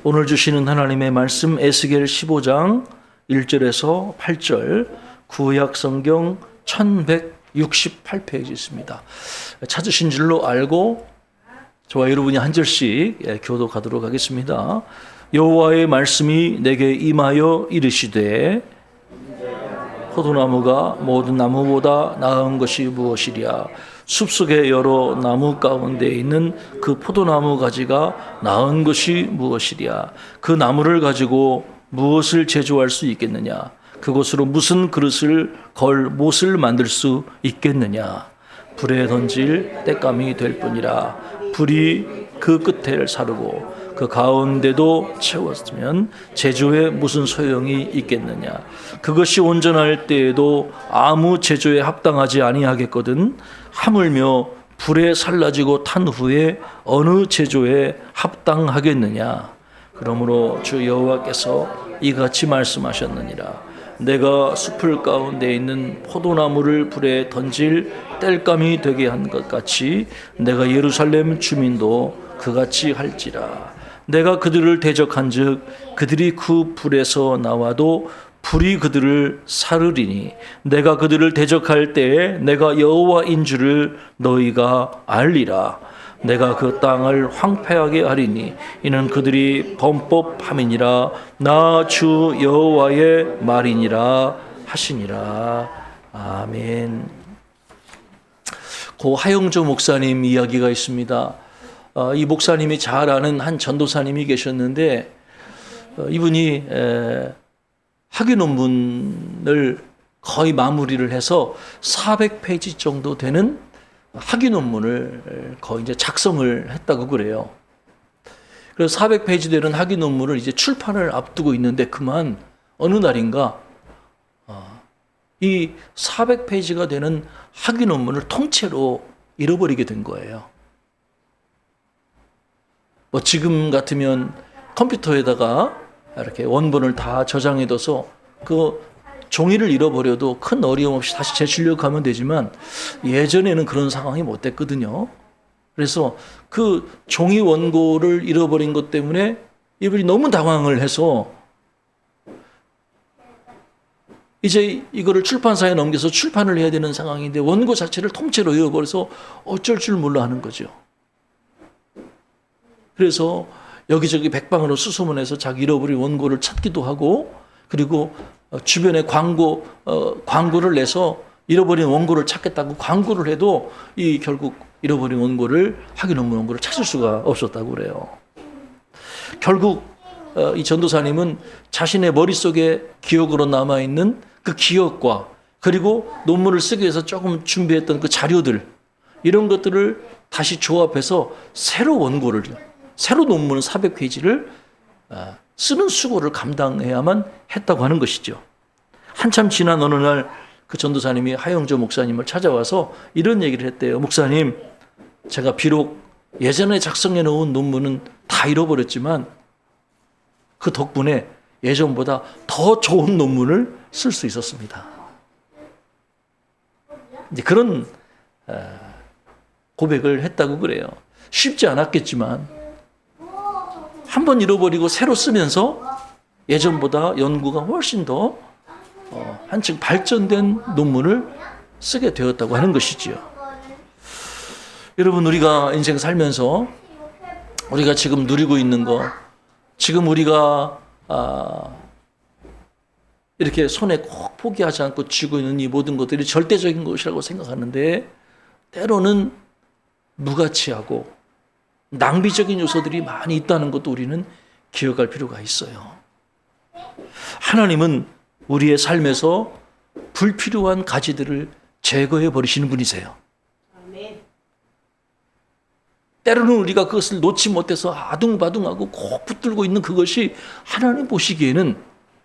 오늘 주시는 하나님의 말씀 에스겔 15장 1절에서 8절 구약 성경 1168페이지 있습니다. 찾으신 줄로 알고 저와 여러분이 한 절씩 교독하도록 하겠습니다. 여호와의 말씀이 내게 임하여 이르시되 포도나무가 모든 나무보다 나은 것이 무엇이랴. 숲속의 여러 나무 가운데 있는 그 포도나무 가지가 나은 것이 무엇이랴. 그 나무를 가지고 무엇을 제조할 수 있겠느냐. 그것으로 무슨 그릇을 걸 못을 만들 수 있겠느냐. 불에 던질 땔감이 될 뿐이라. 불이 그 끝을 사르고 그 가운데도 채웠으면 제조에 무슨 소용이 있겠느냐. 그것이 온전할 때에도 아무 제조에 합당하지 아니하겠거든. 하물며 불에 살라지고 탄 후에 어느 제조에 합당하겠느냐. 그러므로 주 여호와께서 이같이 말씀하셨느니라. 내가 숲을 가운데 있는 포도나무를 불에 던질 땔감이 되게 한 것 같이 내가 예루살렘 주민도 그같이 할지라. 내가 그들을 대적한즉 그들이 그 불에서 나와도 불이 그들을 사르리니 내가 그들을 대적할 때에 내가 여호와인 줄을 너희가 알리라. 내가 그 땅을 황폐하게 하리니 이는 그들이 범법함이니라. 나 주 여호와의 말이니라 하시니라. 아멘. 고 하영조 목사님 이야기가 있습니다. 이 목사님이 잘 아는 한 전도사님이 계셨는데 이분이 학위 논문을 거의 마무리를 해서 400페이지 정도 되는 학위 논문을 거의 이제 작성을 했다고 그래요. 그래서 400페이지 되는 학위 논문을 이제 출판을 앞두고 있는데 그만 어느 날인가 이 400페이지가 되는 학위 논문을 통째로 잃어버리게 된 거예요. 뭐 지금 같으면 컴퓨터에다가 이렇게 원본을 다 저장해둬서 그 종이를 잃어버려도 큰 어려움 없이 다시 재출력하면 가면 되지만 예전에는 그런 상황이 못 됐거든요. 그래서 그 종이 원고를 잃어버린 것 때문에 이분이 너무 당황을 해서 이제 이거를 출판사에 넘겨서 출판을 해야 되는 상황인데 원고 자체를 통째로 잃어버려서 어쩔 줄 몰라 하는 거죠. 그래서 여기저기 백방으로 수소문해서 자기 잃어버린 원고를 찾기도 하고 그리고 주변에 광고를 내서 잃어버린 원고를 찾겠다고 광고를 해도 이 결국 잃어버린 원고를 학위 논문 원고를 찾을 수가 없었다고 그래요. 결국 이 전도사님은 자신의 머릿속에 기억으로 남아있는 그 기억과 그리고 논문을 쓰기 위해서 조금 준비했던 그 자료들 이런 것들을 다시 조합해서 새로 논문 400페이지를 쓰는 수고를 감당해야만 했다고 하는 것이죠. 한참 지난 어느 날 그 전도사님이 하영조 목사님을 찾아와서 이런 얘기를 했대요. 목사님, 제가 비록 예전에 작성해 놓은 논문은 다 잃어버렸지만 그 덕분에 예전보다 더 좋은 논문을 쓸 수 있었습니다. 이제 그런 고백을 했다고 그래요. 쉽지 않았겠지만 한 번 잃어버리고 새로 쓰면서 예전보다 연구가 훨씬 더 한층 발전된 논문을 쓰게 되었다고 하는 것이지요. 여러분, 우리가 인생 살면서 우리가 지금 누리고 있는 거, 지금 우리가 이렇게 손에 꼭 포기하지 않고 쥐고 있는 이 모든 것들이 절대적인 것이라고 생각하는데 때로는 무가치하고 낭비적인 요소들이 많이 있다는 것도 우리는 기억할 필요가 있어요. 하나님은 우리의 삶에서 불필요한 가지들을 제거해 버리시는 분이세요. 때로는 우리가 그것을 놓지 못해서 아둥바둥하고 꼭 붙들고 있는 그것이 하나님 보시기에는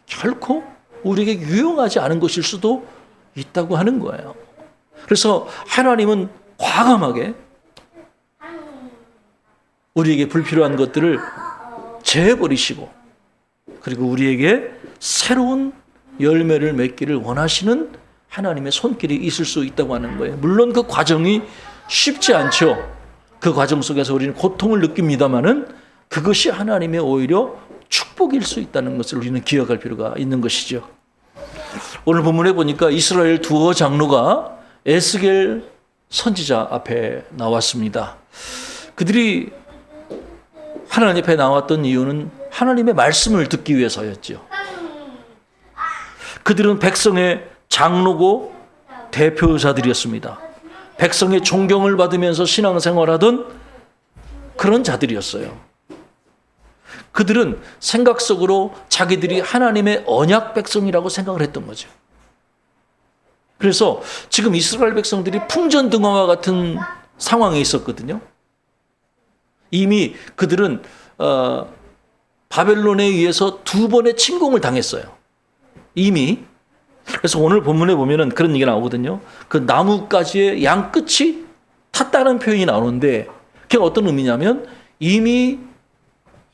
결코 우리에게 유용하지 않은 것일 수도 있다고 하는 거예요. 그래서 하나님은 과감하게 우리에게 불필요한 것들을 제해버리시고 그리고 우리에게 새로운 열매를 맺기를 원하시는 하나님의 손길이 있을 수 있다고 하는 거예요. 물론 그 과정이 쉽지 않죠. 그 과정 속에서 우리는 고통을 느낍니다마는 그것이 하나님의 오히려 축복일 수 있다는 것을 우리는 기억할 필요가 있는 것이죠. 오늘 본문에 보니까 이스라엘 두어 장로가 에스겔 선지자 앞에 나왔습니다. 그들이 하나님 앞에 나왔던 이유는 하나님의 말씀을 듣기 위해서였죠. 그들은 백성의 장로고 대표자들이었습니다. 백성의 존경을 받으면서 신앙생활하던 그런 자들이었어요. 그들은 생각 속으로 자기들이 하나님의 언약 백성이라고 생각을 했던 거죠. 그래서 지금 이스라엘 백성들이 풍전등화와 같은 상황에 있었거든요. 이미 그들은 바벨론에 의해서 2번의 침공을 당했어요. 이미. 그래서 오늘 본문에 보면은 그런 얘기가 나오거든요. 그 나뭇가지의 양 끝이 탔다는 표현이 나오는데 그게 어떤 의미냐면 이미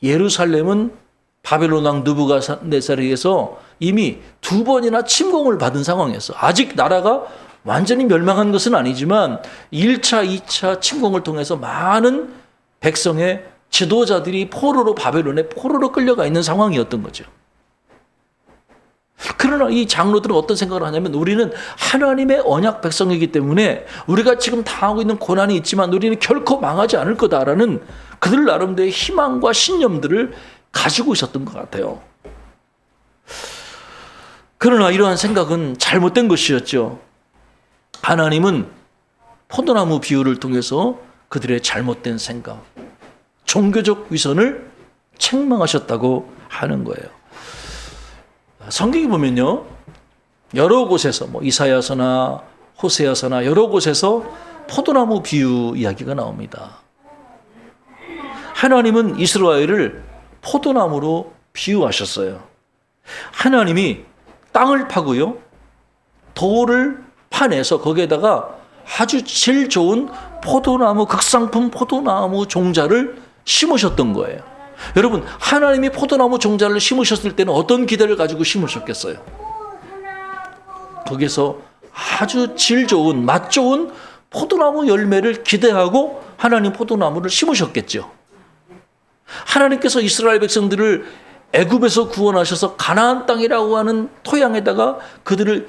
예루살렘은 바벨론 왕 느부갓네살에 의해서 이미 2번이나 침공을 받은 상황이었어. 아직 나라가 완전히 멸망한 것은 아니지만 1차, 2차 침공을 통해서 많은 백성의 지도자들이 바벨론에 포로로 끌려가 있는 상황이었던 거죠. 그러나 이 장로들은 어떤 생각을 하냐면 우리는 하나님의 언약 백성이기 때문에 우리가 지금 당하고 있는 고난이 있지만 우리는 결코 망하지 않을 거다라는 그들 나름대로의 희망과 신념들을 가지고 있었던 것 같아요. 그러나 이러한 생각은 잘못된 것이었죠. 하나님은 포도나무 비유를 통해서 그들의 잘못된 생각, 종교적 위선을 책망하셨다고 하는 거예요. 성경에 보면요, 여러 곳에서 이사야서나 호세아서나 여러 곳에서 포도나무 비유 이야기가 나옵니다. 하나님은 이스라엘을 포도나무로 비유하셨어요. 하나님이 땅을 파고요, 돌을 파내서 거기에다가 아주 질 좋은 포도나무, 극상품 포도나무 종자를 심으셨던 거예요. 여러분, 하나님이 포도나무 종자를 심으셨을 때는 어떤 기대를 가지고 심으셨겠어요? 거기서 아주 질 좋은, 맛 좋은 포도나무 열매를 기대하고 하나님 포도나무를 심으셨겠죠. 하나님께서 이스라엘 백성들을 애굽에서 구원하셔서 가나안 땅이라고 하는 토양에다가 그들을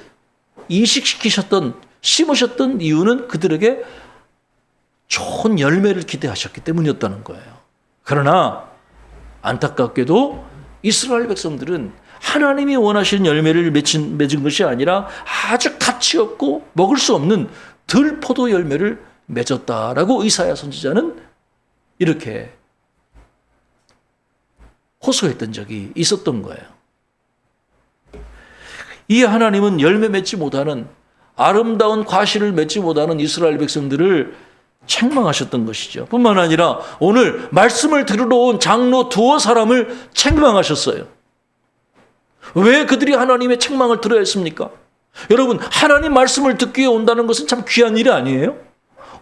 심으셨던 이유는 그들에게 좋은 열매를 기대하셨기 때문이었다는 거예요. 그러나 안타깝게도 이스라엘 백성들은 하나님이 원하시는 열매를 맺은 것이 아니라 아주 가치 없고 먹을 수 없는 들포도 열매를 맺었다라고 이사야 선지자는 이렇게 호소했던 적이 있었던 거예요. 이 하나님은 열매 맺지 못하는, 아름다운 과실을 맺지 못하는 이스라엘 백성들을 책망하셨던 것이죠. 뿐만 아니라 오늘 말씀을 들으러 온 장로 두어 사람을 책망하셨어요. 왜 그들이 하나님의 책망을 들어야 했습니까? 여러분, 하나님 말씀을 듣기 위해 온다는 것은 참 귀한 일이 아니에요?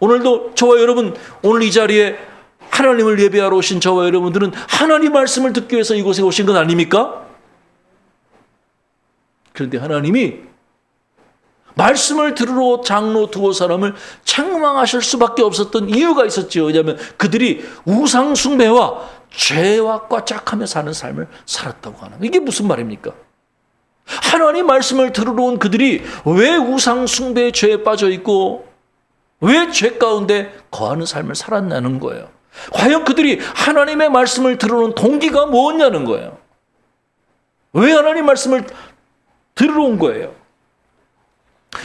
오늘도 저와 여러분, 오늘 이 자리에 하나님을 예배하러 오신 저와 여러분들은 하나님 말씀을 듣기 위해서 이곳에 오신 건 아닙니까? 그런데 하나님이 말씀을 들으러 장로 두어 사람을 책망하실 수밖에 없었던 이유가 있었죠. 왜냐하면 그들이 우상 숭배와 죄와 꽉짝하며 사는 삶을 살았다고 하는, 이게 무슨 말입니까? 하나님 말씀을 들으러 온 그들이 왜 우상 숭배의 죄에 빠져 있고 왜 죄 가운데 거하는 삶을 살았냐는 거예요. 과연 그들이 하나님의 말씀을 들으러 온 동기가 뭐였냐는 거예요. 왜 하나님 말씀을 들으러 온 거예요?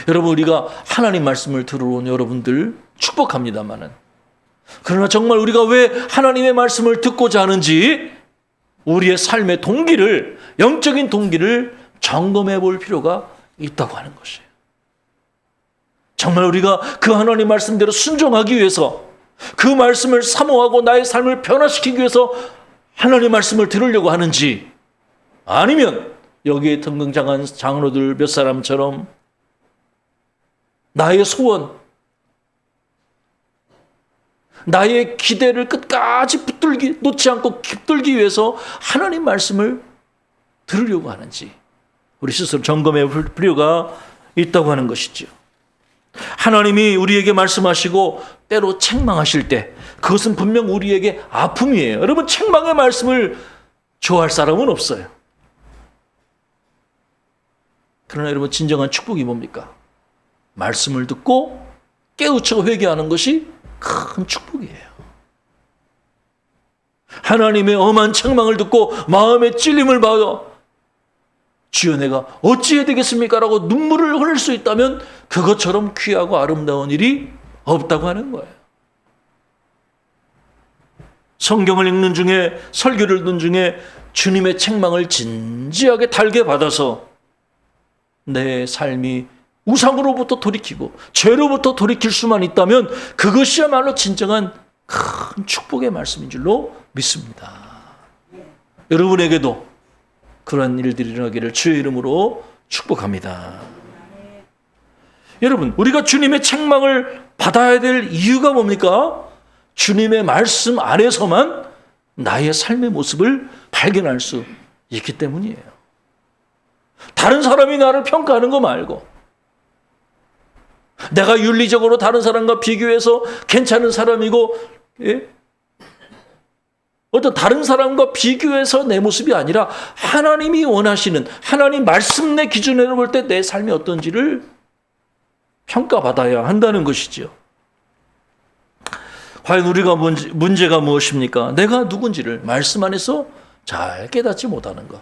여러분, 우리가 하나님 말씀을 들으러 온 여러분들 축복합니다마는, 그러나 정말 우리가 왜 하나님의 말씀을 듣고자 하는지 우리의 삶의 동기를, 영적인 동기를 점검해 볼 필요가 있다고 하는 것이에요. 정말 우리가 그 하나님 말씀대로 순종하기 위해서, 그 말씀을 사모하고 나의 삶을 변화시키기 위해서 하나님 말씀을 들으려고 하는지, 아니면 여기에 등극장한 장로들 몇 사람처럼 나의 소원, 나의 기대를 끝까지 놓지 않고 붙들기 위해서 하나님 말씀을 들으려고 하는지 우리 스스로 점검해 볼 필요가 있다고 하는 것이죠. 하나님이 우리에게 말씀하시고 때로 책망하실 때 그것은 분명 우리에게 아픔이에요. 여러분, 책망의 말씀을 좋아할 사람은 없어요. 그러나 여러분, 진정한 축복이 뭡니까? 말씀을 듣고 깨우쳐 회개하는 것이 큰 축복이에요. 하나님의 엄한 책망을 듣고 마음의 찔림을 받아 주여 내가 어찌해야 되겠습니까? 라고 눈물을 흘릴 수 있다면 그것처럼 귀하고 아름다운 일이 없다고 하는 거예요. 성경을 읽는 중에, 설교를 듣는 중에 주님의 책망을 진지하게 달게 받아서 내 삶이 우상으로부터 돌이키고 죄로부터 돌이킬 수만 있다면 그것이야말로 진정한 큰 축복의 말씀인 줄로 믿습니다. 여러분에게도 그러한 일들이 일어나기를 주의 이름으로 축복합니다. 여러분, 우리가 주님의 책망을 받아야 될 이유가 뭡니까? 주님의 말씀 안에서만 나의 삶의 모습을 발견할 수 있기 때문이에요. 다른 사람이 나를 평가하는 거 말고, 내가 윤리적으로 다른 사람과 비교해서 괜찮은 사람이고, 어떤 다른 사람과 비교해서 내 모습이 아니라 하나님이 원하시는, 하나님 말씀 내 기준으로 볼 때 내 삶이 어떤지를 평가받아야 한다는 것이죠. 과연 우리가 문제가 무엇입니까? 내가 누군지를 말씀 안에서 잘 깨닫지 못하는 것.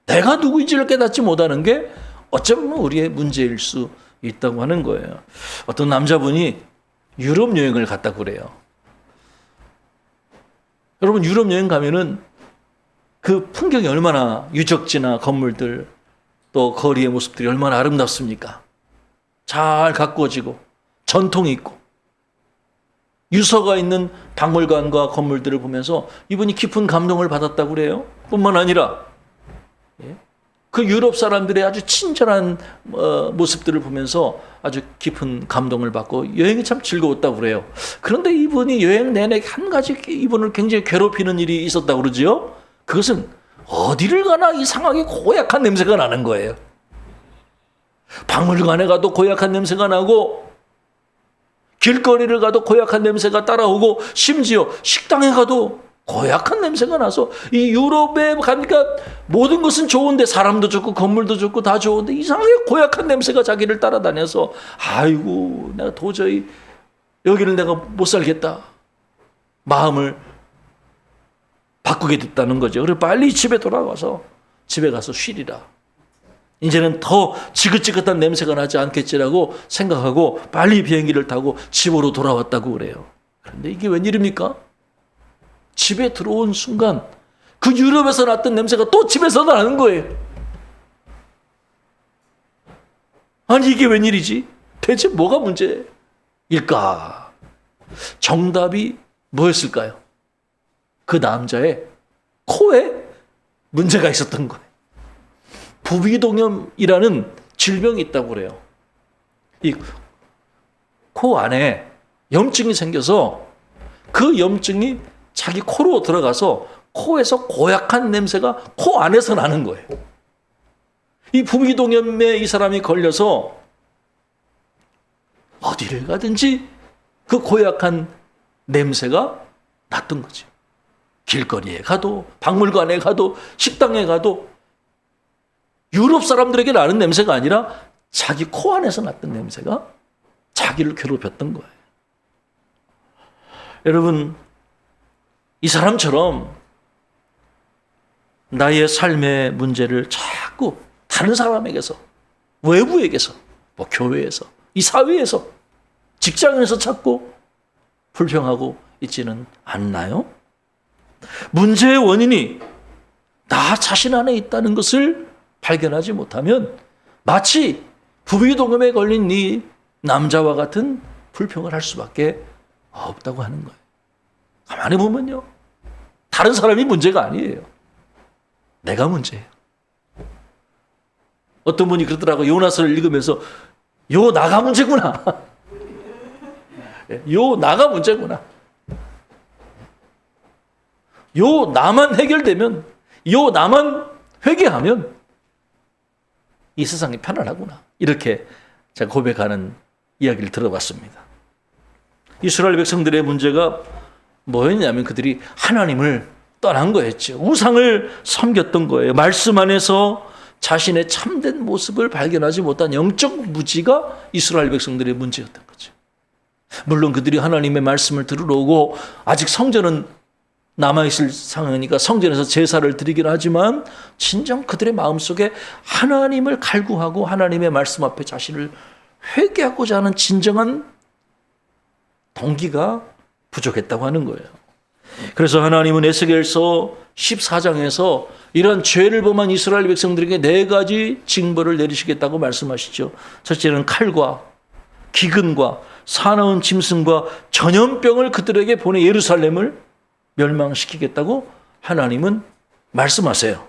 내가 누구인지를 깨닫지 못하는 게 어쩌면 우리의 문제일 수 있다고 하는 거예요. 어떤 남자분이 유럽 여행을 갔다고 그래요. 여러분, 유럽 여행 가면은 그 풍경이 얼마나, 유적지나 건물들 또 거리의 모습들이 얼마나 아름답습니까? 잘 가꾸어지고 전통이 있고 유서가 있는 박물관과 건물들을 보면서 이분이 깊은 감동을 받았다고 그래요. 뿐만 아니라 그 유럽 사람들의 아주 친절한 모습들을 보면서 아주 깊은 감동을 받고 여행이 참 즐거웠다고 그래요. 그런데 이분이 여행 내내 한 가지 이분을 굉장히 괴롭히는 일이 있었다고 그러죠. 그것은 어디를 가나 이상하게 고약한 냄새가 나는 거예요. 박물관에 가도 고약한 냄새가 나고, 길거리를 가도 고약한 냄새가 따라오고, 심지어 식당에 가도 고약한 냄새가 나서, 이 유럽에 가니까 모든 것은 좋은데, 사람도 좋고 건물도 좋고 다 좋은데 이상하게 고약한 냄새가 자기를 따라다녀서, 아이고 내가 도저히 여기를 내가 못 살겠다, 마음을 바꾸게 됐다는 거죠. 그래서 빨리 집에 돌아가서 집에 가서 쉬리라, 이제는 더 지긋지긋한 냄새가 나지 않겠지라고 생각하고 빨리 비행기를 타고 집으로 돌아왔다고 그래요. 그런데 이게 웬일입니까? 집에 들어온 순간 그 유럽에서 났던 냄새가 또 집에서 나는 거예요. 아니, 이게 웬일이지? 대체 뭐가 문제일까? 정답이 뭐였을까요? 그 남자의 코에 문제가 있었던 거예요. 부비동염이라는 질병이 있다고 그래요. 이 코 안에 염증이 생겨서 그 염증이 자기 코로 들어가서 코에서 고약한 냄새가 코 안에서 나는 거예요. 이 부비동염에 이 사람이 걸려서 어디를 가든지 그 고약한 냄새가 났던 거죠. 길거리에 가도, 박물관에 가도, 식당에 가도 유럽 사람들에게 나는 냄새가 아니라 자기 코 안에서 났던 냄새가 자기를 괴롭혔던 거예요. 여러분, 이 사람처럼 나의 삶의 문제를 자꾸 다른 사람에게서, 외부에게서, 뭐 교회에서, 이 사회에서, 직장에서 찾고 불평하고 있지는 않나요? 문제의 원인이 나 자신 안에 있다는 것을 발견하지 못하면 마치 부비동염에 걸린 이 남자와 같은 불평을 할 수밖에 없다고 하는 거예요. 가만히 보면요, 다른 사람이 문제가 아니에요. 내가 문제예요. 어떤 분이 그러더라고요. 요나서를 읽으면서 요 나가 문제구나. 요 나가 문제구나. 요 나만 해결되면, 요 나만 회개하면 이 세상이 편안하구나, 이렇게 제가 고백하는 이야기를 들어봤습니다. 이스라엘 백성들의 문제가 뭐였냐면 그들이 하나님을 떠난 거였죠. 우상을 섬겼던 거예요. 말씀 안에서 자신의 참된 모습을 발견하지 못한 영적 무지가 이스라엘 백성들의 문제였던 거죠. 물론 그들이 하나님의 말씀을 들으러 오고 아직 성전은 남아있을 상황이니까 성전에서 제사를 드리긴 하지만 진정 그들의 마음속에 하나님을 갈구하고 하나님의 말씀 앞에 자신을 회개하고자 하는 진정한 동기가 부족했다고 하는 거예요. 그래서 하나님은 에스겔서 14장에서 이런 죄를 범한 이스라엘 백성들에게 4가지 징벌을 내리시겠다고 말씀하시죠. 첫째는 칼과 기근과 사나운 짐승과 전염병을 그들에게 보내 예루살렘을 멸망시키겠다고 하나님은 말씀하세요.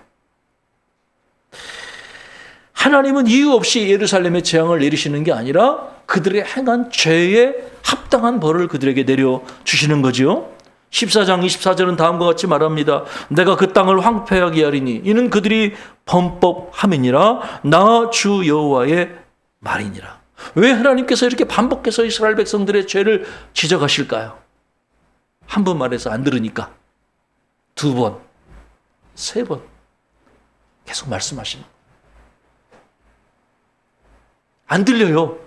하나님은 이유 없이 예루살렘에 재앙을 내리시는 게 아니라 그들의 행한 죄에 합당한 벌을 그들에게 내려주시는 거지요. 14장 24절은 다음과 같이 말합니다. 내가 그 땅을 황폐하게 하리니 이는 그들이 범법함이니라 나 주 여호와의 말이니라. 왜 하나님께서 이렇게 반복해서 이스라엘 백성들의 죄를 지적하실까요? 한 번 말해서 안 들으니까 2번, 3번 계속 말씀하시는 거예요. 안 들려요.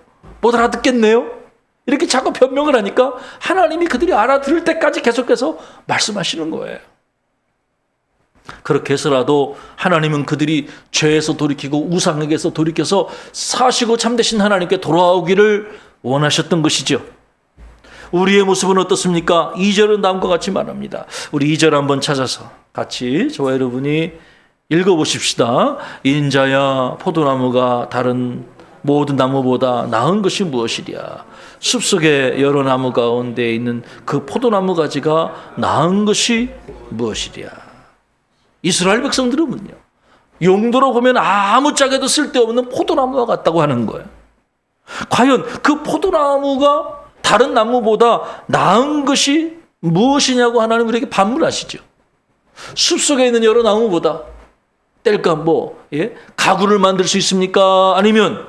못 알아듣겠네요. 이렇게 자꾸 변명을 하니까 하나님이 그들이 알아들을 때까지 계속해서 말씀하시는 거예요. 그렇게 해서라도 하나님은 그들이 죄에서 돌이키고 우상에게서 돌이켜서 사시고 참되신 하나님께 돌아오기를 원하셨던 것이죠. 우리의 모습은 어떻습니까? 2절은 다음과 같이 말합니다. 우리 2절 한번 찾아서 같이 저와 여러분이 읽어보십시다. 인자야 포도나무가 다른 모든 나무보다 나은 것이 무엇이랴. 숲속의 여러 나무 가운데 있는 그 포도나무 가지가 나은 것이 무엇이랴. 이스라엘 백성들은요, 용도로 보면 아무짝에도 쓸데없는 포도나무와 같다고 하는 거예요. 과연 그 포도나무가 다른 나무보다 나은 것이 무엇이냐고 하나님 우리에게 반문하시죠. 숲속에 있는 여러 나무보다 뗄까 가구를 만들 수 있습니까? 아니면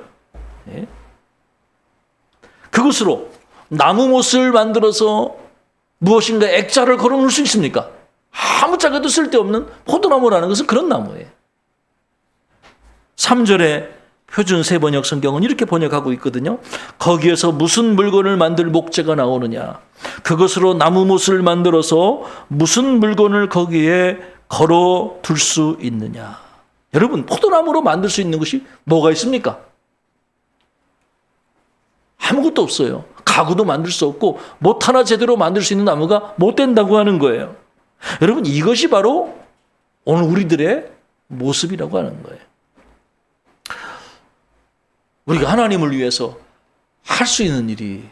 그것으로 나무못을 만들어서 무엇인가 액자를 걸어놓을 수 있습니까? 아무짝에도 쓸데없는 포도나무라는 것은 그런 나무예요. 3절에 표준 세번역 성경은 이렇게 번역하고 있거든요. 거기에서 무슨 물건을 만들 목재가 나오느냐. 그것으로 나무못을 만들어서 무슨 물건을 거기에 걸어둘 수 있느냐. 여러분, 포도나무로 만들 수 있는 것이 뭐가 있습니까? 아무것도 없어요. 가구도 만들 수 없고 못 하나 제대로 만들 수 있는 나무가 못 된다고 하는 거예요. 여러분, 이것이 바로 오늘 우리들의 모습이라고 하는 거예요. 우리가 하나님을 위해서 할 수 있는 일이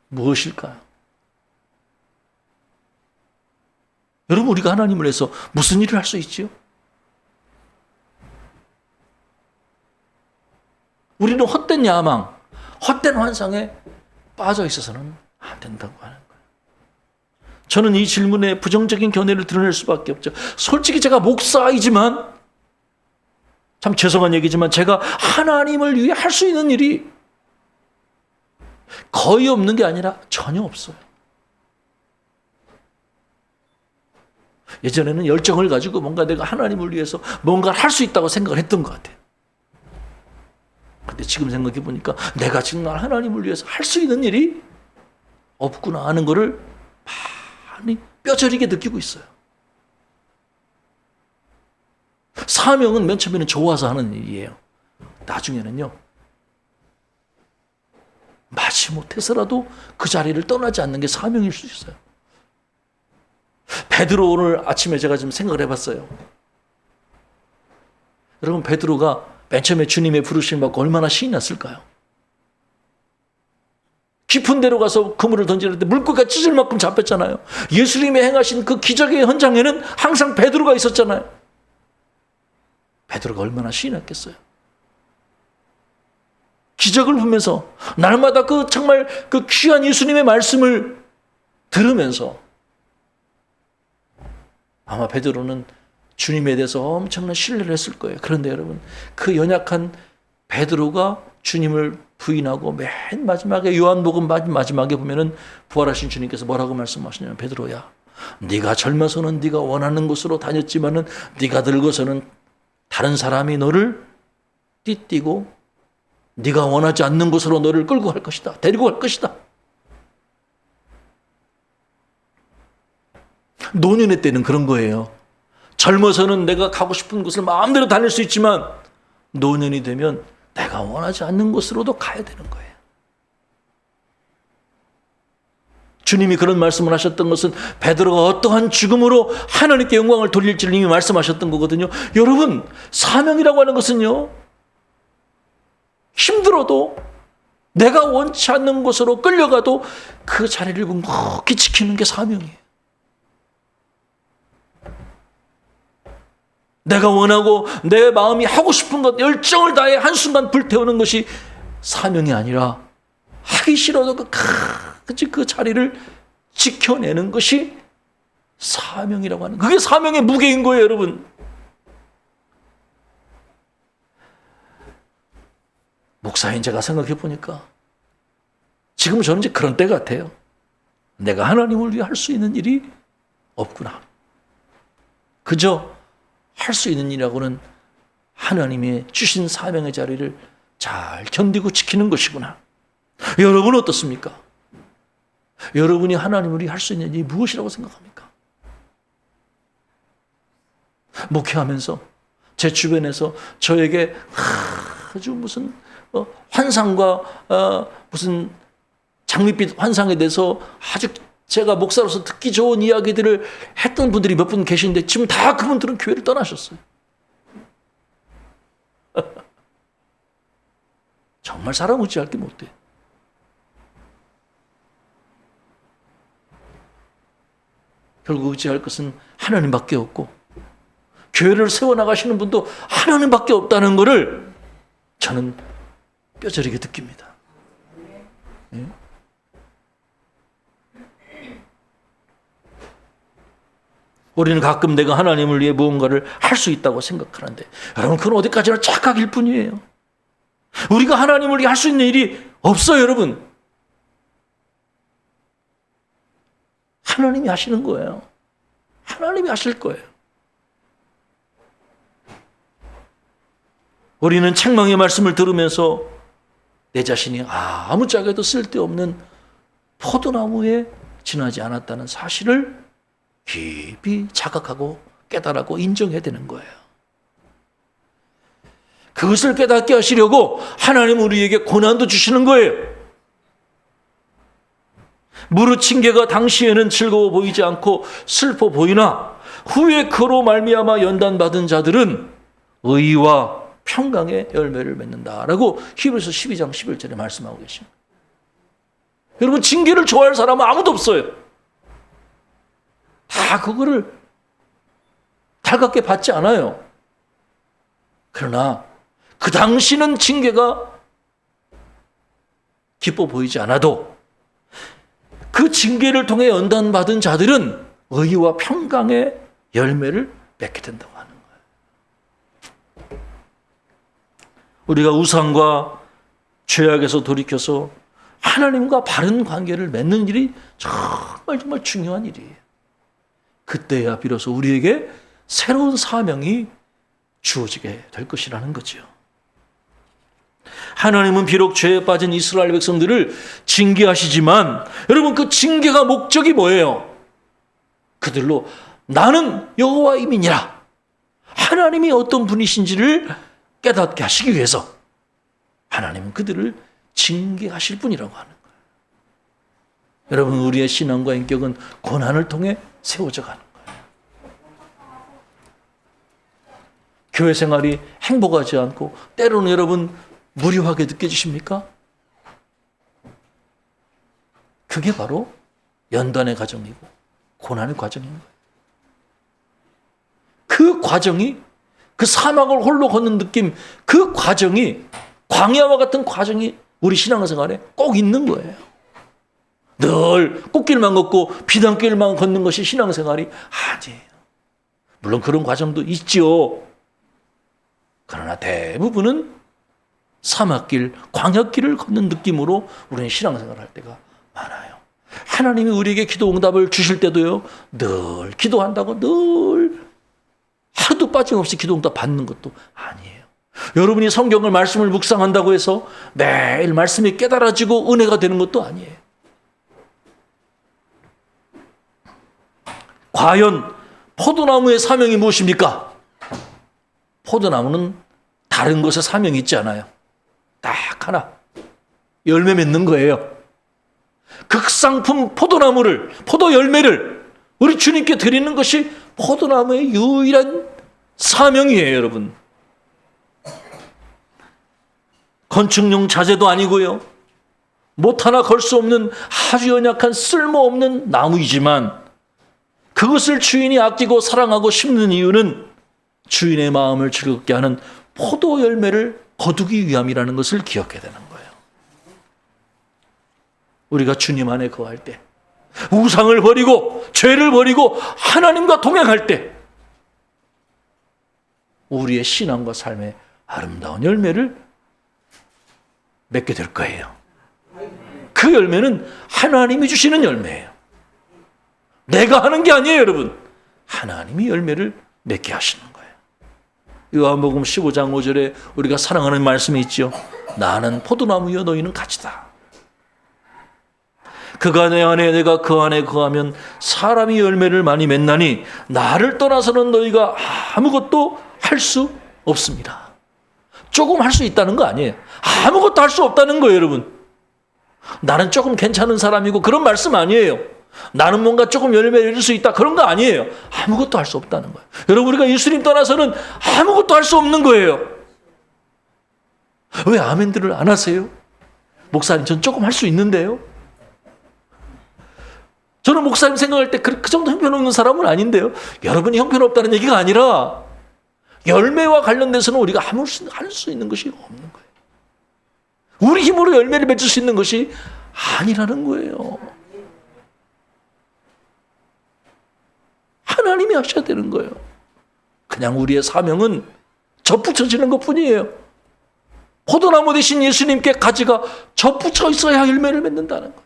무엇일까요? 여러분, 우리가 하나님을 위해서 무슨 일을 할 수 있지요? 우리는 헛된 야망, 헛된 환상에 빠져 있어서는 안 된다고 하는 거예요. 저는 이 질문에 부정적인 견해를 드러낼 수밖에 없죠. 솔직히 제가 목사이지만, 참 죄송한 얘기지만 제가 하나님을 위해 할 수 있는 일이 거의 없는 게 아니라 전혀 없어요. 예전에는 열정을 가지고 뭔가 내가 하나님을 위해서 뭔가를 할 수 있다고 생각을 했던 것 같아요. 근데 지금 생각해 보니까 내가 정말 하나님을 위해서 할 수 있는 일이 없구나 하는 거를 많이 뼈저리게 느끼고 있어요. 사명은 맨 처음에는 좋아서 하는 일이에요. 나중에는요, 마지못해서라도 그 자리를 떠나지 않는 게 사명일 수 있어요. 베드로, 오늘 아침에 제가 좀 생각을 해봤어요. 여러분, 베드로가 맨 처음에 주님의 부르심을 받고 얼마나 신이 났을까요? 깊은 데로 가서 그물을 던지는데 물고기가 찢을 만큼 잡혔잖아요. 예수님이 행하신 그 기적의 현장에는 항상 베드로가 있었잖아요. 베드로가 얼마나 신이 났겠어요. 기적을 보면서 날마다 그 정말 그 귀한 예수님의 말씀을 들으면서 아마 베드로는 주님에 대해서 엄청난 신뢰를 했을 거예요. 그런데 여러분, 그 연약한 베드로가 주님을 부인하고 맨 마지막에 요한복음 마지막에 보면은 부활하신 주님께서 뭐라고 말씀하시냐면 베드로야, 네가 젊어서는 네가 원하는 곳으로 다녔지만은 네가 늙어서는 다른 사람이 너를 띠띠고 네가 원하지 않는 곳으로 너를 끌고 갈 것이다. 데리고 갈 것이다. 노년의 때는 그런 거예요. 젊어서는 내가 가고 싶은 곳을 마음대로 다닐 수 있지만 노년이 되면 내가 원하지 않는 곳으로도 가야 되는 거예요. 주님이 그런 말씀을 하셨던 것은 베드로가 어떠한 죽음으로 하나님께 영광을 돌릴지를 이미 말씀하셨던 거거든요. 여러분, 사명이라고 하는 것은요, 힘들어도 내가 원치 않는 곳으로 끌려가도 그 자리를 묵묵히 지키는 게 사명이에요. 내가 원하고 내 마음이 하고 싶은 것, 열정을 다해 한순간 불태우는 것이 사명이 아니라 하기 싫어도 그 자리를 지켜내는 것이 사명이라고 하는, 그게 사명의 무게인 거예요, 여러분. 목사인 제가 생각해 보니까 지금 저는 이제 그런 때 같아요. 내가 하나님을 위해 할 수 있는 일이 없구나. 그저 할 수 있는 일이라고는 하나님의 주신 사명의 자리를 잘 견디고 지키는 것이구나. 여러분은 어떻습니까? 여러분이 하나님을 위해 할 수 있는 일이 무엇이라고 생각합니까? 목회하면서 제 주변에서 저에게 아주 무슨 환상과 무슨 장밋빛 환상에 대해서 아주 제가 목사로서 듣기 좋은 이야기들을 했던 분들이 몇 분 계시는데 지금 다 그분들은 교회를 떠나셨어요. 정말 사람 의지할 게 못 돼. 결국 의지할 것은 하나님밖에 없고 교회를 세워나가시는 분도 하나님밖에 없다는 것을 저는 뼈저리게 느낍니다. 네? 우리는 가끔 내가 하나님을 위해 무언가를 할 수 있다고 생각하는데 여러분, 그건 어디까지나 착각일 뿐이에요. 우리가 하나님을 위해 할 수 있는 일이 없어요, 여러분. 하나님이 하시는 거예요. 하나님이 하실 거예요. 우리는 책망의 말씀을 들으면서 내 자신이 아무짝에도 쓸데없는 포도나무에 지나지 않았다는 사실을 깊이 자각하고 깨달고 인정해야 되는 거예요. 그것을 깨닫게 하시려고 하나님은 우리에게 고난도 주시는 거예요. 무릇 징계가 당시에는 즐거워 보이지 않고 슬퍼 보이나 후에 그로 말미암아 연단받은 자들은 의와 평강의 열매를 맺는다라고 히브리서 12장 11절에 말씀하고 계십니다. 여러분, 징계를 좋아할 사람은 아무도 없어요. 다 그거를 달갑게 받지 않아요. 그러나 그 당시는 징계가 기뻐 보이지 않아도 그 징계를 통해 연단받은 자들은 의와 평강의 열매를 맺게 된다고 하는 거예요. 우리가 우상과 죄악에서 돌이켜서 하나님과 바른 관계를 맺는 일이 정말 중요한 일이에요. 그때야 비로소 우리에게 새로운 사명이 주어지게 될 것이라는 거죠. 하나님은 비록 죄에 빠진 이스라엘 백성들을 징계하시지만 여러분, 그 징계가 목적이 뭐예요? 그들로 나는 여호와임이니라, 하나님이 어떤 분이신지를 깨닫게 하시기 위해서 하나님은 그들을 징계하실 분이라고 하는 거예요. 여러분, 우리의 신앙과 인격은 고난을 통해 세워져 가는 거예요. 교회 생활이 행복하지 않고 때로는 여러분 무료하게 느껴지십니까? 그게 바로 연단의 과정이고 고난의 과정인 거예요. 그 과정이, 그 사막을 홀로 걷는 느낌, 그 과정이, 광야와 같은 과정이 우리 신앙생활에 꼭 있는 거예요. 늘 꽃길만 걷고 비단길만 걷는 것이 신앙생활이 아니에요. 물론 그런 과정도 있지요. 그러나 대부분은 사막길, 광야길을 걷는 느낌으로 우리는 신앙생활을 할 때가 많아요. 하나님이 우리에게 기도 응답을 주실 때도요, 늘 기도한다고 늘 하루도 빠짐없이 기도 응답 받는 것도 아니에요. 여러분이 성경을 말씀을 묵상한다고 해서 매일 말씀이 깨달아지고 은혜가 되는 것도 아니에요. 과연 포도나무의 사명이 무엇입니까? 포도나무는 다른 것에 사명이 있지 않아요. 딱 하나, 열매 맺는 거예요. 극상품 포도나무를, 포도 열매를 우리 주님께 드리는 것이 포도나무의 유일한 사명이에요, 여러분. 건축용 자재도 아니고요, 못 하나 걸 수 없는 아주 연약한 쓸모없는 나무이지만 그것을 주인이 아끼고 사랑하고 심는 이유는 주인의 마음을 즐겁게 하는 포도 열매를 거두기 위함이라는 것을 기억해야 되는 거예요. 우리가 주님 안에 거할 때, 우상을 버리고 죄를 버리고 하나님과 동행할 때 우리의 신앙과 삶의 아름다운 열매를 맺게 될 거예요. 그 열매는 하나님이 주시는 열매예요. 내가 하는 게 아니에요, 여러분. 하나님이 열매를 맺게 하시는 거예요. 요한복음 15장 5절에 우리가 사랑하는 말씀이 있죠. 나는 포도나무여 너희는 가지다. 그가 내 안에 내가 그 안에 거하면 사람이 열매를 많이 맺나니 나를 떠나서는 너희가 아무것도 할 수 없습니다. 조금 할 수 있다는 거 아니에요. 아무것도 할 수 없다는 거예요, 여러분. 나는 조금 괜찮은 사람이고 그런 말씀 아니에요. 나는 뭔가 조금 열매를 낼 수 있다, 그런 거 아니에요. 아무것도 할 수 없다는 거예요. 여러분, 우리가 예수님 떠나서는 아무것도 할 수 없는 거예요. 왜 아멘들을 안 하세요? 목사님, 전 조금 할 수 있는데요. 저는 목사님 생각할 때 그 정도 형편없는 사람은 아닌데요. 여러분이 형편없다는 얘기가 아니라 열매와 관련돼서는 우리가 할 수 있는 것이 없는 거예요. 우리 힘으로 열매를 맺을 수 있는 것이 아니라는 거예요. 하나님이 하셔야 되는 거예요. 그냥 우리의 사명은 접붙여지는 것뿐이에요. 포도나무 대신 예수님께 가지가 접붙여 있어야 열매를 맺는다는 거예요.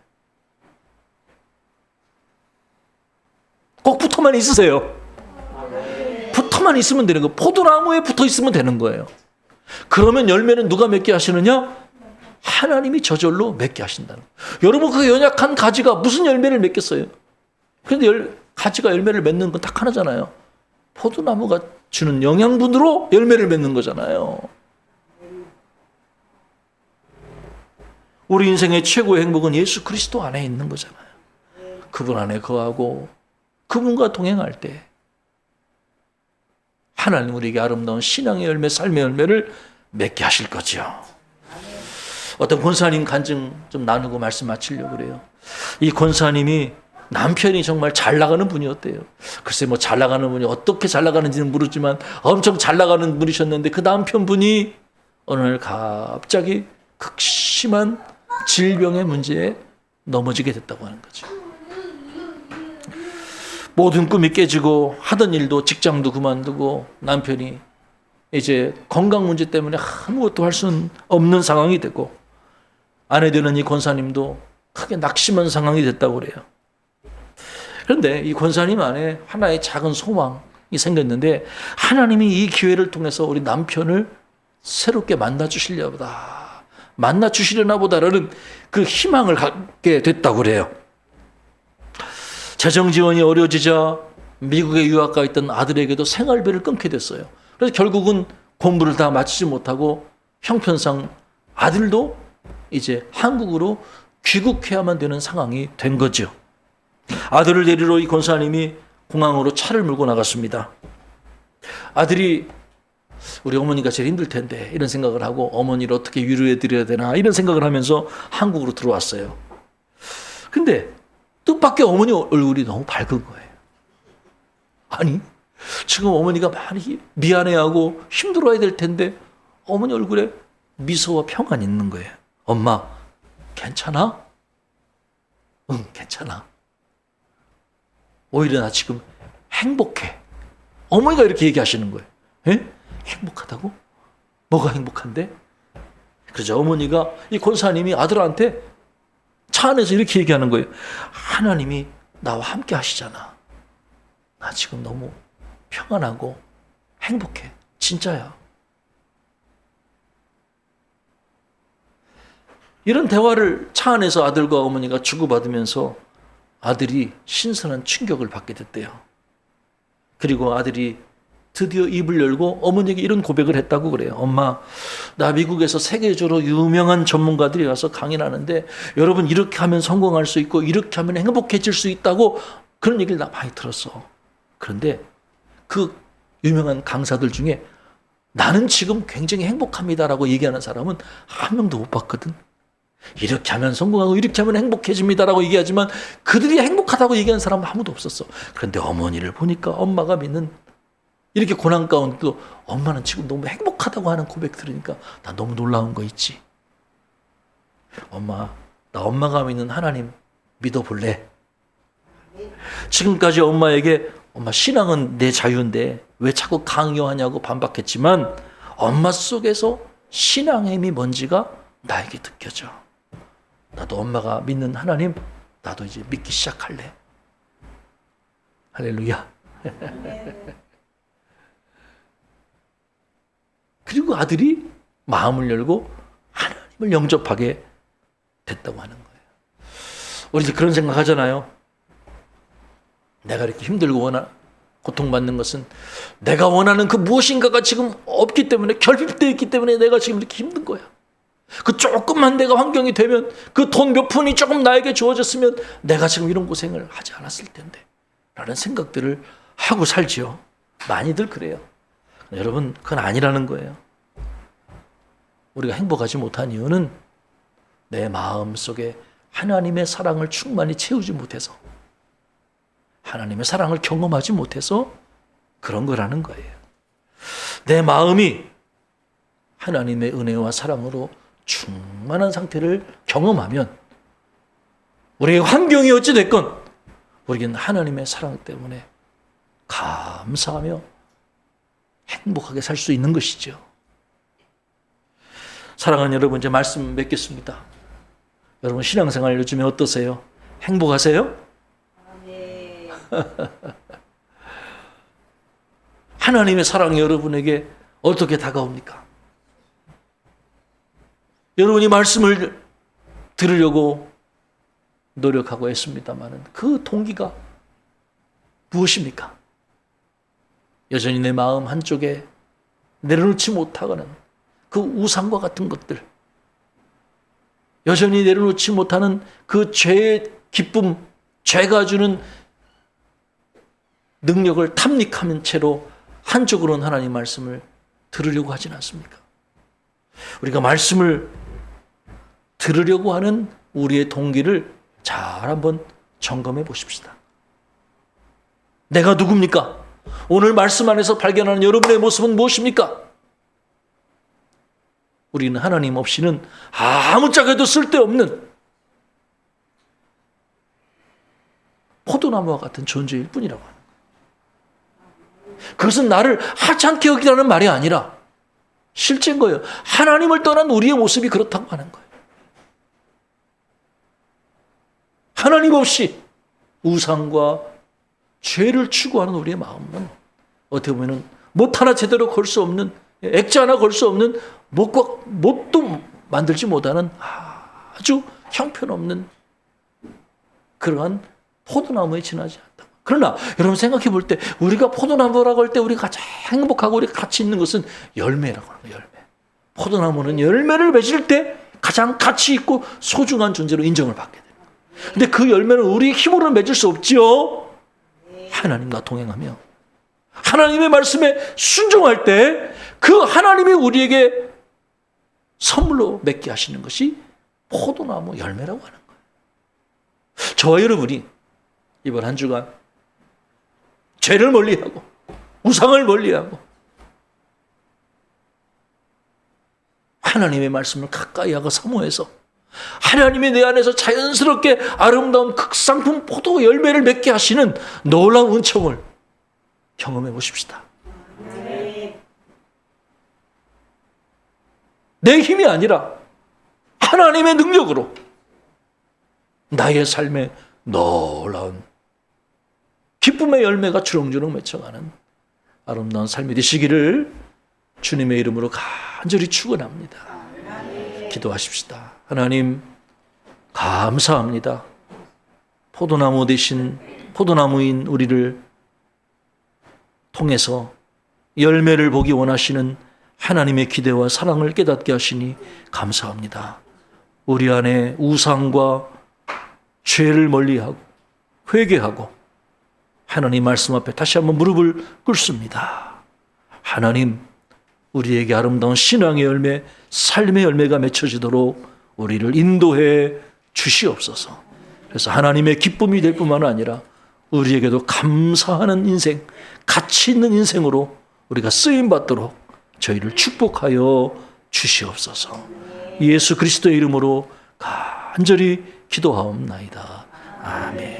꼭 붙어만 있으세요. 붙어만 있으면 되는 거예요. 포도나무에 붙어 있으면 되는 거예요. 그러면 열매는 누가 맺게 하시느냐? 하나님이 저절로 맺게 하신다는 거예요. 여러분, 그 연약한 가지가 무슨 열매를 맺겠어요? 그런데 가지가 열매를 맺는 건 딱 하나잖아요. 포도나무가 주는 영양분으로 열매를 맺는 거잖아요. 우리 인생의 최고의 행복은 예수 그리스도 안에 있는 거잖아요. 그분 안에 거하고 그분과 동행할 때 하나님 우리에게 아름다운 신앙의 열매, 삶의 열매를 맺게 하실 거죠. 어떤 권사님 간증 좀 나누고 말씀 마치려고 그래요. 이 권사님이 남편이 정말 잘 나가는 분이었대요. 글쎄 뭐 잘 나가는 분이 어떻게 잘 나가는지는 모르지만 엄청 잘 나가는 분이셨는데 그 남편분이 어느 날 갑자기 극심한 질병의 문제에 넘어지게 됐다고 하는 거죠. 모든 꿈이 깨지고 하던 일도 직장도 그만두고 남편이 이제 건강 문제 때문에 아무것도 할 수 없는 상황이 되고 아내 되는 이 권사님도 크게 낙심한 상황이 됐다고 그래요. 그런데 이 권사님 안에 하나의 작은 소망이 생겼는데 하나님이 이 기회를 통해서 우리 남편을 새롭게 만나 주시려나 보다라는 그 희망을 갖게 됐다고 그래요. 재정 지원이 어려워지자 미국에 유학 가 있던 아들에게도 생활비를 끊게 됐어요. 그래서 결국은 공부를 다 마치지 못하고 형편상 아들도 이제 한국으로 귀국해야만 되는 상황이 된 거죠. 아들을 데리러 이 권사님이 공항으로 차를 몰고 나갔습니다. 아들이 우리 어머니가 제일 힘들 텐데 이런 생각을 하고 어머니를 어떻게 위로해 드려야 되나 이런 생각을 하면서 한국으로 들어왔어요. 근데 뜻밖의 어머니 얼굴이 너무 밝은 거예요. 아니, 지금 어머니가 많이 미안해하고 힘들어야 될 텐데 어머니 얼굴에 미소와 평안이 있는 거예요. 엄마, 괜찮아? 응, 괜찮아. 오히려 나 지금 행복해. 어머니가 이렇게 얘기하시는 거예요. 에? 행복하다고? 뭐가 행복한데? 그러자 어머니가 이 권사님이 아들한테 차 안에서 이렇게 얘기하는 거예요. 하나님이 나와 함께 하시잖아. 나 지금 너무 평안하고 행복해. 진짜야. 이런 대화를 차 안에서 아들과 어머니가 주고받으면서 아들이 신선한 충격을 받게 됐대요. 그리고 아들이 드디어 입을 열고 어머니에게 이런 고백을 했다고 그래요. 엄마, 나 미국에서 세계적으로 유명한 전문가들이 와서 강의를 하는데 여러분 이렇게 하면 성공할 수 있고 이렇게 하면 행복해질 수 있다고 그런 얘기를 나 많이 들었어. 그런데 그 유명한 강사들 중에 나는 지금 굉장히 행복합니다라고 얘기하는 사람은 한 명도 못 봤거든. 이렇게 하면 성공하고 이렇게 하면 행복해집니다라고 얘기하지만 그들이 행복하다고 얘기하는 사람은 아무도 없었어. 그런데 어머니를 보니까 엄마가 믿는 이렇게 고난 가운데도 엄마는 지금 너무 행복하다고 하는 고백 들으니까 나 너무 놀라운 거 있지. 엄마, 나 엄마가 믿는 하나님 믿어볼래? 지금까지 엄마에게 엄마 신앙은 내 자유인데 왜 자꾸 강요하냐고 반박했지만 엄마 속에서 신앙의 힘이 뭔지가 나에게 느껴져. 나도 엄마가 믿는 하나님 나도 이제 믿기 시작할래. 할렐루야. 그리고 아들이 마음을 열고 하나님을 영접하게 됐다고 하는 거예요. 우리 이제 그런 생각 하잖아요. 내가 이렇게 힘들고 고통받는 것은 내가 원하는 그 무엇인가가 지금 없기 때문에 결핍되어 있기 때문에 내가 지금 이렇게 힘든 거야. 그 조금만 내가 환경이 되면 그 돈 몇 푼이 조금 나에게 주어졌으면 내가 지금 이런 고생을 하지 않았을 텐데 라는 생각들을 하고 살지요. 많이들 그래요. 여러분 그건 아니라는 거예요. 우리가 행복하지 못한 이유는 내 마음 속에 하나님의 사랑을 충만히 채우지 못해서 하나님의 사랑을 경험하지 못해서 그런 거라는 거예요. 내 마음이 하나님의 은혜와 사랑으로 충만한 상태를 경험하면 우리의 환경이 어찌 됐건 우리는 하나님의 사랑 때문에 감사하며 행복하게 살 수 있는 것이죠. 사랑하는 여러분, 이제 말씀 맺겠습니다. 여러분 신앙생활 요즘에 어떠세요? 행복하세요? 네. 하나님의 사랑이 여러분에게 어떻게 다가옵니까? 여러분이 말씀을 들으려고 노력하고 했습니다만 그 동기가 무엇입니까? 여전히 내 마음 한쪽에 내려놓지 못하고는 그 우상과 같은 것들, 여전히 내려놓지 못하는 그 죄의 기쁨, 죄가 주는 능력을 탐닉하는 채로 한쪽으로는 하나님 말씀을 들으려고 하진 않습니까? 우리가 말씀을 들으려고 하는 우리의 동기를 잘 한번 점검해 보십시다. 내가 누굽니까? 오늘 말씀 안에서 발견하는 여러분의 모습은 무엇입니까? 우리는 하나님 없이는 아무짝에도 쓸데없는 포도나무와 같은 존재일 뿐이라고 하는 거예요. 그것은 나를 하찮게 여기라는 말이 아니라 실제인 거예요. 하나님을 떠난 우리의 모습이 그렇다고 하는 거예요. 하나님 없이 우상과 죄를 추구하는 우리의 마음은 어떻게 보면 못 하나 제대로 걸 수 없는, 액자 하나 걸 수 없는, 못도 만들지 못하는 아주 형편없는 그러한 포도나무에 지나지 않다. 그러나 여러분 생각해 볼 때 우리가 포도나무라고 할 때 우리가 가장 행복하고 우리가 가치 있는 것은 열매라고 하는 거예요. 열매. 포도나무는 열매를 맺을 때 가장 가치 있고 소중한 존재로 인정을 받게 됩니다. 근데 그 열매는 우리 힘으로는 맺을 수 없지요. 하나님과 동행하며 하나님의 말씀에 순종할 때 그 하나님이 우리에게 선물로 맺게 하시는 것이 포도나무 열매라고 하는 거예요. 저와 여러분이 이번 한 주간 죄를 멀리하고 우상을 멀리하고 하나님의 말씀을 가까이 하고 사모해서 하나님이 내 안에서 자연스럽게 아름다운 극상품 포도 열매를 맺게 하시는 놀라운 은총을 경험해 보십시다. 내 힘이 아니라 하나님의 능력으로 나의 삶에 놀라운 기쁨의 열매가 주렁주렁 맺혀가는 아름다운 삶이 되시기를 주님의 이름으로 간절히 축원합니다. 기도하십시다. 하나님 감사합니다. 포도나무 대신 포도나무인 우리를 통해서 열매를 보기 원하시는 하나님의 기대와 사랑을 깨닫게 하시니 감사합니다. 우리 안에 우상과 죄를 멀리하고 회개하고 하나님 말씀 앞에 다시 한번 무릎을 꿇습니다. 하나님, 우리에게 아름다운 신앙의 열매, 삶의 열매가 맺혀지도록 우리를 인도해 주시옵소서. 그래서 하나님의 기쁨이 될 뿐만 아니라 우리에게도 감사하는 인생, 가치 있는 인생으로 우리가 쓰임받도록 저희를 축복하여 주시옵소서. 예수 그리스도의 이름으로 간절히 기도하옵나이다. 아멘.